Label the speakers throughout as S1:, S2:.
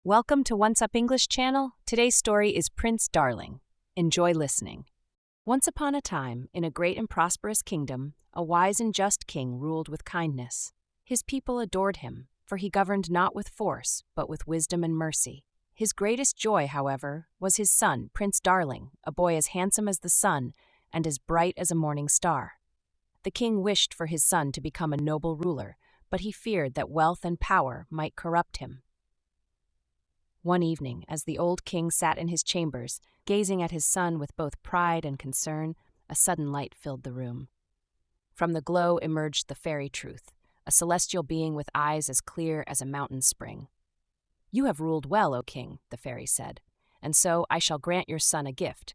S1: Welcome to Once Up English channel. Today's story is Prince Darling. Enjoy listening. Once upon a time, in a great and prosperous kingdom, a wise and just king ruled with kindness. His people adored him, for he governed not with force, but with wisdom and mercy. His greatest joy, however, was his son, Prince Darling, a boy as handsome as the sun and as bright as a morning star. The king wished for his son to become a noble ruler, but he feared that wealth and power might corrupt him. One evening, as the old king sat in his chambers, gazing at his son with both pride and concern, a sudden light filled the room. From the glow emerged the fairy Truth, a celestial being with eyes as clear as a mountain spring. "You have ruled well, O king," the fairy said, "and so I shall grant your son a gift,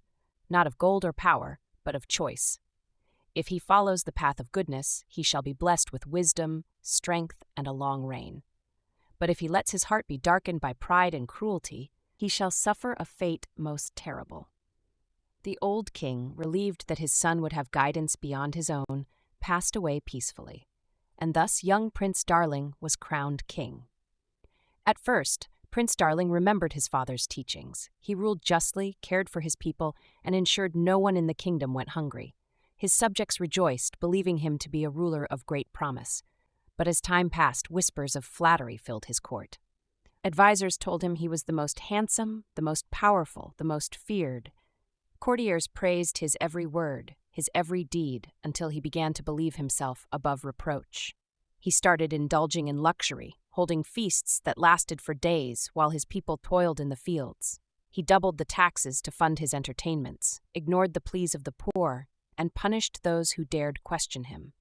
S1: not of gold or power, but of choice. If he follows the path of goodness, he shall be blessed with wisdom, strength, and a long reign. But if he lets his heart be darkened by pride and cruelty, he shall suffer a fate most terrible." The old king, relieved that his son would have guidance beyond his own, passed away peacefully, and thus young Prince Darling was crowned king. At first, Prince Darling remembered his father's teachings. He ruled justly, cared for his people, and ensured no one in the kingdom went hungry. His subjects rejoiced, believing him to be a ruler of great promise. But as time passed, whispers of flattery filled his court. Advisors told him he was the most handsome, the most powerful, the most feared. Courtiers praised his every word, his every deed, until he began to believe himself above reproach. He started indulging in luxury, holding feasts that lasted for days while his people toiled in the fields. He doubled the taxes to fund his entertainments, ignored the pleas of the poor, and punished those who dared question him.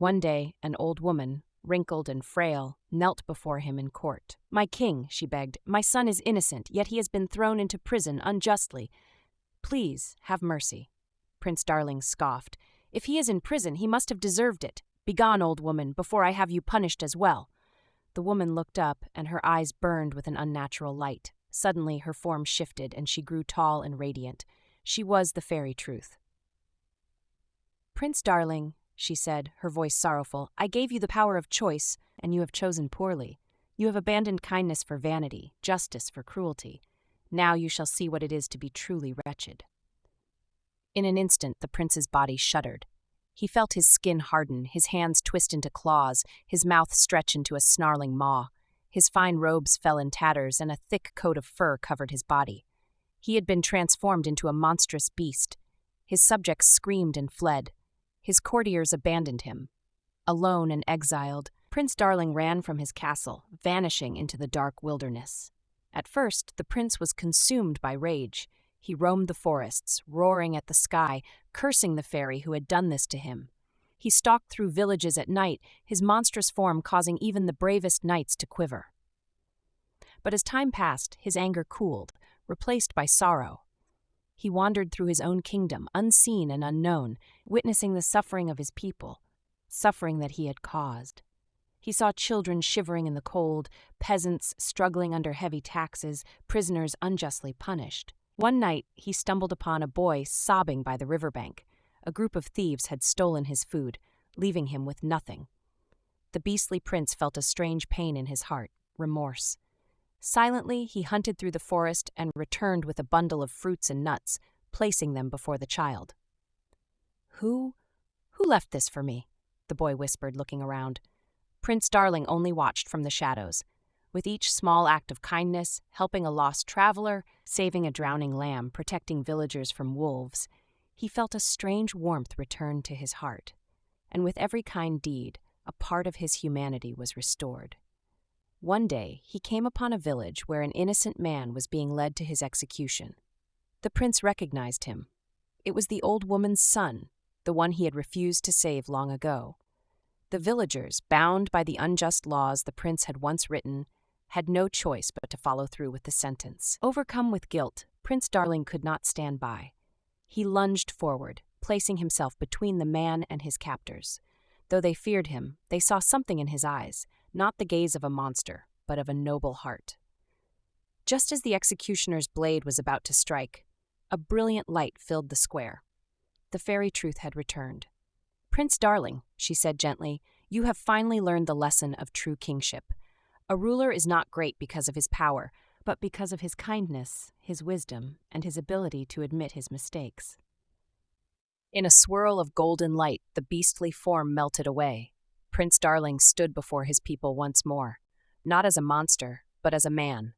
S1: One day, an old woman, wrinkled and frail, knelt before him in court. "My king," she begged, "my son is innocent, yet he has been thrown into prison unjustly. Please, have mercy." Prince Darling scoffed. "If he is in prison, he must have deserved it. Begone, old woman, before I have you punished as well." The woman looked up, and her eyes burned with an unnatural light. Suddenly, her form shifted, and she grew tall and radiant. She was the fairy Truth. "Prince Darling," she said, her voice sorrowful, "I gave you the power of choice, and you have chosen poorly. You have abandoned kindness for vanity, justice for cruelty. Now you shall see what it is to be truly wretched." In an instant, the prince's body shuddered. He felt his skin harden, his hands twist into claws, his mouth stretch into a snarling maw. His fine robes fell in tatters, and a thick coat of fur covered his body. He had been transformed into a monstrous beast. His subjects screamed and fled. His courtiers abandoned him. Alone and exiled, Prince Darling ran from his castle, vanishing into the dark wilderness. At first, the prince was consumed by rage. He roamed the forests, roaring at the sky, cursing the fairy who had done this to him. He stalked through villages at night, his monstrous form causing even the bravest knights to quiver. But as time passed, his anger cooled, replaced by sorrow. He wandered through his own kingdom, unseen and unknown, witnessing the suffering of his people, suffering that he had caused. He saw children shivering in the cold, peasants struggling under heavy taxes, prisoners unjustly punished. One night, he stumbled upon a boy sobbing by the riverbank. A group of thieves had stolen his food, leaving him with nothing. The beastly prince felt a strange pain in his heart, remorse. Silently, he hunted through the forest and returned with a bundle of fruits and nuts, placing them before the child. Who left this for me?" the boy whispered, looking around. Prince Darling only watched from the shadows. With each small act of kindness, helping a lost traveler, saving a drowning lamb, protecting villagers from wolves, he felt a strange warmth return to his heart. And with every kind deed, a part of his humanity was restored. One day, he came upon a village where an innocent man was being led to his execution. The prince recognized him. It was the old woman's son, the one he had refused to save long ago. The villagers, bound by the unjust laws the prince had once written, had no choice but to follow through with the sentence. Overcome with guilt, Prince Darling could not stand by. He lunged forward, placing himself between the man and his captors. Though they feared him, they saw something in his eyes, not the gaze of a monster, but of a noble heart. Just as the executioner's blade was about to strike, a brilliant light filled the square. The fairy Truth had returned. "Prince Darling," she said gently, "you have finally learned the lesson of true kingship. A ruler is not great because of his power, but because of his kindness, his wisdom, and his ability to admit his mistakes. In a swirl of golden light, the beastly form melted away. Prince Darling stood before his people once more, not as a monster, but as a man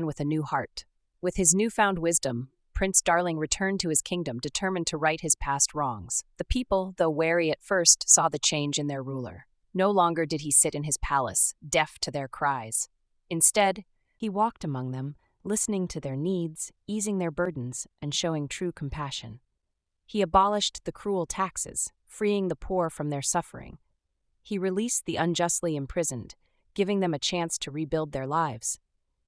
S1: with a new heart. With his newfound wisdom, Prince Darling returned to his kingdom, determined to right his past wrongs. The people, though wary at first, saw the change in their ruler. No longer did he sit in his palace, deaf to their cries. Instead, he walked among them, listening to their needs, easing their burdens, and showing true compassion. He abolished the cruel taxes, freeing the poor from their suffering. He released the unjustly imprisoned, giving them a chance to rebuild their lives.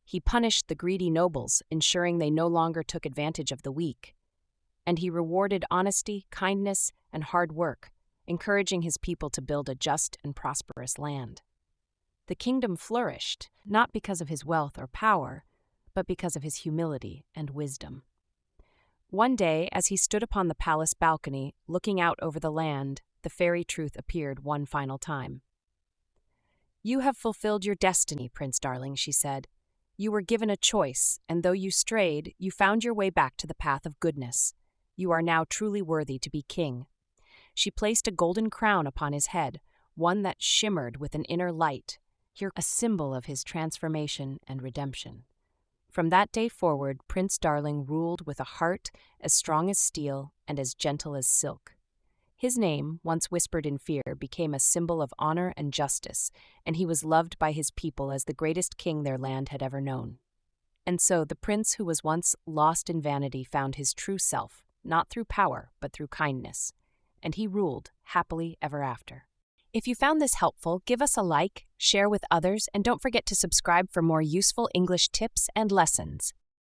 S1: He punished the greedy nobles, ensuring they no longer took advantage of the weak. And he rewarded honesty, kindness, and hard work, encouraging his people to build a just and prosperous land. The kingdom flourished, not because of his wealth or power, but because of his humility and wisdom. One day, as he stood upon the palace balcony, looking out over the land, the fairy Truth appeared one final time. "You have fulfilled your destiny, Prince Darling," she said. "You were given a choice, and though you strayed, you found your way back to the path of goodness. You are now truly worthy to be king." She placed a golden crown upon his head, one that shimmered with an inner light, here a symbol of his transformation and redemption. From that day forward, Prince Darling ruled with a heart as strong as steel and as gentle as silk. His name, once whispered in fear, became a symbol of honor and justice, and he was loved by his people as the greatest king their land had ever known. And so the prince who was once lost in vanity found his true self, not through power, but through kindness, and he ruled happily ever after. If you found this helpful, give us a like, share with others, and don't forget to subscribe for more useful English tips and lessons.